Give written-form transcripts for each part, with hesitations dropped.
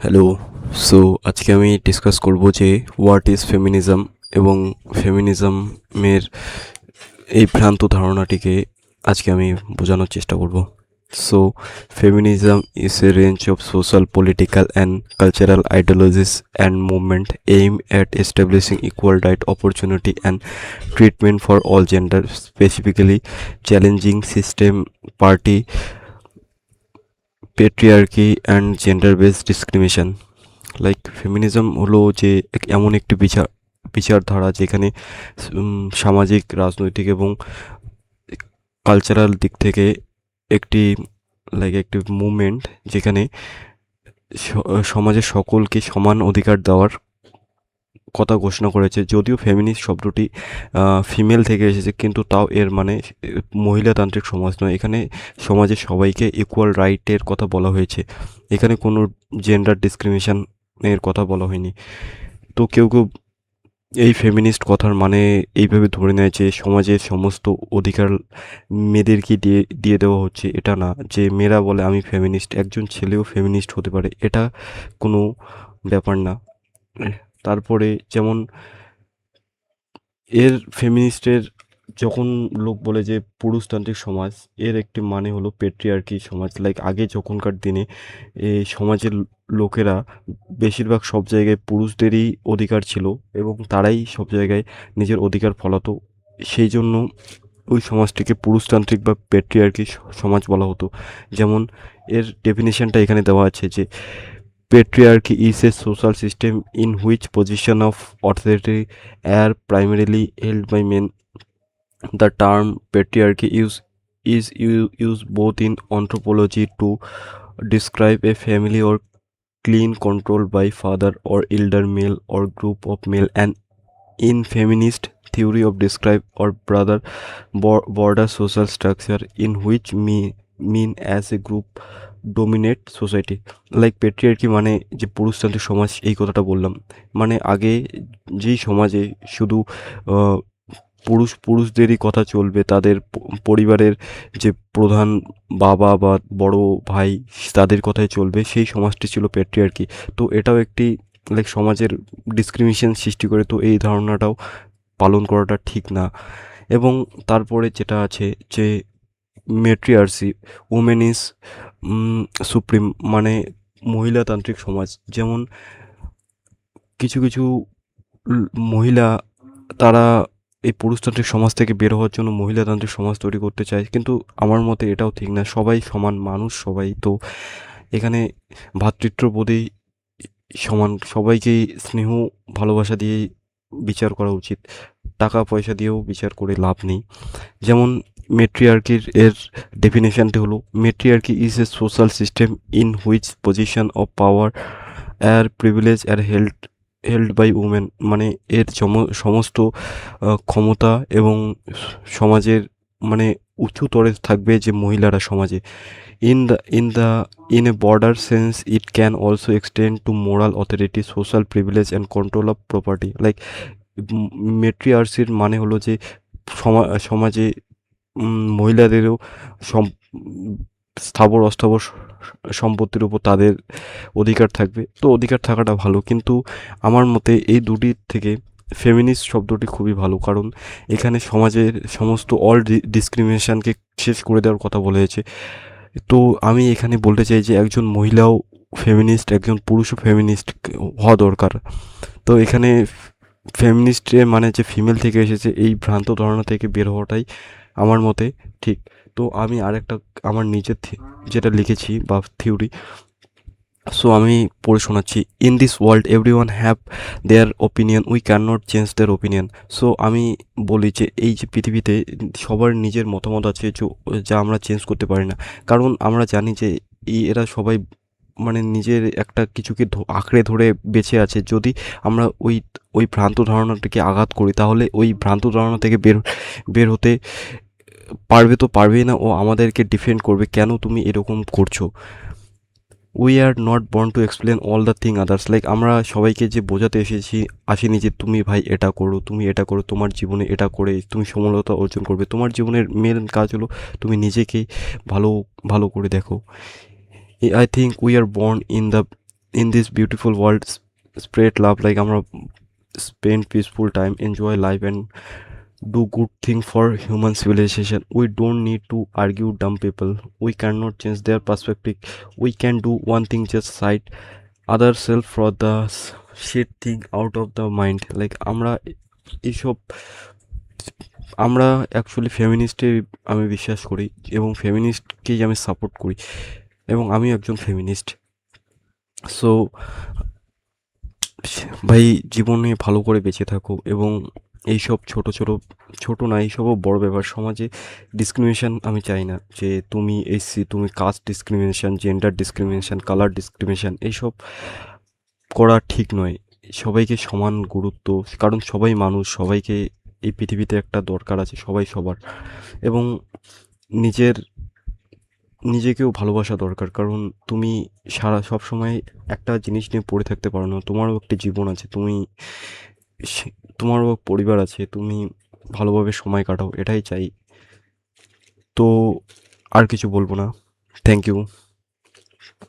Hello. So আজকে আমি discuss করব যে হোয়াট ইজ ফেমিনিজম এবং ফেমিনিজমের এই ভ্রান্ত ধারণাটিকে আজকে আমি বোঝানোর চেষ্টা করব। So feminism is a range of social political and cultural ideologies and movement aim at establishing equal right opportunity and treatment for all gender, specifically challenging system party patriarchy and gender based discrimination. Like feminism হলো যে এমন একটি বিচারধারা যেখানে সামাজিক, রাজনৈতিক এবং cultural দিক থেকে একটি একটি মুভমেন্ট যেখানে সমাজের সকলকে সমান অধিকার দেওয়ার কথা ঘোষণা করেছে। যদিও ফেমিনিস্ট শব্দটি ফিমেল থেকে এসেছে, কিন্তু তাও এর মানে মহিলাতান্ত্রিক সমাজ নয়। এখানে সমাজের সবাইকে ইকুয়াল রাইটের কথা বলা হয়েছে। এখানে কোনো জেন্ডার ডিসক্রিমিনেশনের কথা বলা হয়নি। তো কেউ কেউ এই ফেমিনিস্ট কথার মানে এইভাবে ধরে নেয় যে সমাজের সমস্ত অধিকার মেয়েদেরকে দিয়ে দিয়ে দেওয়া হচ্ছে। এটা না যে মেয়েরা বলে আমি ফেমিনিস্ট, একজন ছেলেও ফেমিনিস্ট হতে পারে, এটা কোনো ব্যাপার না। তারপরে যেমন এর ফেমিনিস্টের যখন লোক বলে যে পুরুষতান্ত্রিক সমাজ, এর একটি মানে হলো পেট্রিয়ার্কি সমাজ। আগে যখনকার দিনে এই সমাজের লোকেরা বেশিরভাগ সব জায়গায় পুরুষদেরই অধিকার ছিল এবং তারাই সব জায়গায় নিজের অধিকার ফলাতো। সেই জন্য ওই সমাজটিকে পুরুষতান্ত্রিক বা পেট্রিয়ার্কি সমাজ বলা হতো। যেমন এর ডেফিনিশনটা এখানে দেওয়া আছে যে patriarchy is a social system in which position of authority are primarily held by men. The term patriarchy used both in anthropology to describe a family or clan controlled by father or elder male or group of male, and in feminist theory of describe or brother border social structure in which mean as a group dominate society. Patriarchy মানে যে পুরুষতান্ত্রিক সমাজ, এই কথাটা বললাম। মানে আগে যেই সমাজে শুধু পুরুষদেরই কথা চলবে, তাদের পরিবারের যে প্রধান বাবা বা বড় ভাই তাদের কথাই চলবে, সেই সমাজটি ছিল প্যাট্রিয়ার্কি। তো এটাও একটি সমাজের ডিসক্রিমিনেশন সৃষ্টি করে। তো এই ধারণাটাও পালন করাটা ঠিক না। এবং তারপরে যেটা আছে যে মেট্রিয়ার্সি, উমেন ইজ সুপ্রিম, মানে মহিলাতান্ত্রিক সমাজ। যেমন কিছু কিছু মহিলা, তারা এই পুরুষতান্ত্রিক সমাজ থেকে বের হওয়ার জন্য মহিলাতান্ত্রিক সমাজ তৈরি করতে চায়, কিন্তু আমার মতে এটাও ঠিক না। সবাই সমান মানুষ, সবাই তো এখানে ভ্রাতৃত্ববোধেই সমান, সবাইকেই স্নেহ ভালোবাসা দিয়েই বিচার করা উচিত। টাকা পয়সা দিয়েও বিচার করে লাভ নেই। যেমন মেট্রিয়ার্কির এর ডেফিনেশনটি হলো matriarchy is a social system in which position of power আর privilege are held by women. মানে এর সমস্ত ক্ষমতা এবং সমাজের মানে উঁচুতরে থাকবে যে মহিলারা সমাজে। In a broader sense, it can also extend to moral authority, social privilege and control of property. মেট্রিয়ার্সির মানে হলো যে সমাজে মহিলাদেরও সম স্থাবর অস্থাবর সম্পত্তির উপর তাদের অধিকার থাকবে। তো অধিকার থাকাটা ভালো, কিন্তু আমার মতে এই দুটির থেকে ফেমিনিস্ট শব্দটি খুবই ভালো, কারণ এখানে সমাজের সমস্ত ডিসক্রিমিনেশনকে শেষ করে দেওয়ার কথা বলা হয়েছে। তো আমি এখানে বলতে চাই যে একজন মহিলাও ফেমিনিস্ট, একজন পুরুষও ফেমিনিস্ট হওয়া দরকার। তো এখানে ফেমিনিস্টে মানে যে ফিমেল থেকে এসেছে, এই ভ্রান্ত ধারণা থেকে বের হওয়াটাই আমার মতে ঠিক। তো আমি আরেকটা আমার নিজের যেটা লিখেছি বা থিওরি, সো আমি পড়ে শোনাচ্ছি। In this world everyone have their opinion, we can not change there opinion. So আমি বলি যে এই যে পৃথিবীতে সবার নিজের মতামত আছে, যা আমরা চেঞ্জ করতে পারি না। কারণ আমরা জানি যে এরা সবাই মানে নিজের একটা কিছুকে আঁকড়ে ধরে বেঁচে আছে। যদি আমরা ওই ভ্রান্ত ধারণাটাকে আঘাত করি, তাহলে ওই ভ্রান্ত ধারণা থেকে বের হতে পারবে তো পারবেই না, ও আমাদেরকে ডিফেন্ড করবে, কেন তুমি এরকম করছো। We are not born to explain all the thing others. আমরা সবাইকে যে বোঝাতে আসিনি যে তুমি ভাই এটা করো, তুমি এটা করো, তোমার জীবনে এটা করে তুমি সফলতা অর্জন করবে। তোমার জীবনের মেন কাজ হলো তুমি নিজেকে ভালো ভালো করে দেখো। I think we are born in the in this beautiful world spread love, like আমরা spend peaceful time, enjoy life, and do good thing for human civilization. We don't need to argue dumb people. We cannot change their perspective. We can do one thing, just cite other self for the shit thing out of the mind. Like আমরা এইসব, আমরা actually ফেমিনিস্টে আমি বিশ্বাস করি এবং ফেমিনিস্টকেই আমি support করি এবং আমি একজন ফেমিনিস্ট। সো ভাই, জীবনে ভালো করে বেঁচে থাকো এবং এইসব ছোট না, এইসবও বড় ব্যাপার। সমাজে ডিসক্রিমিনেশন আমি চাই না, যে তুমি এসসি, তুমি caste discrimination, gender discrimination, colour discrimination, এইসব করা ঠিক নয়। সবাইকে সমান গুরুত্ব, কারণ সবাই মানুষ, সবাইকে এই পৃথিবীতে একটা দরকার আছে সবাই সবার। এবং নিজের নিজেকেও ভালোবাসা দরকার, কারণ তুমি সবসময় একটা জিনিস নিয়ে পড়ে থাকতে পারো না। তোমারও একটা জীবন আছে, তোমারও পরিবার আছে, তুমি ভালোভাবে সময় কাটাও, এটাই চাই। তো আর কিছু বলবো না। থ্যাংক ইউ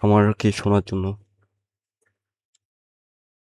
আমাকে শোনার জন্য।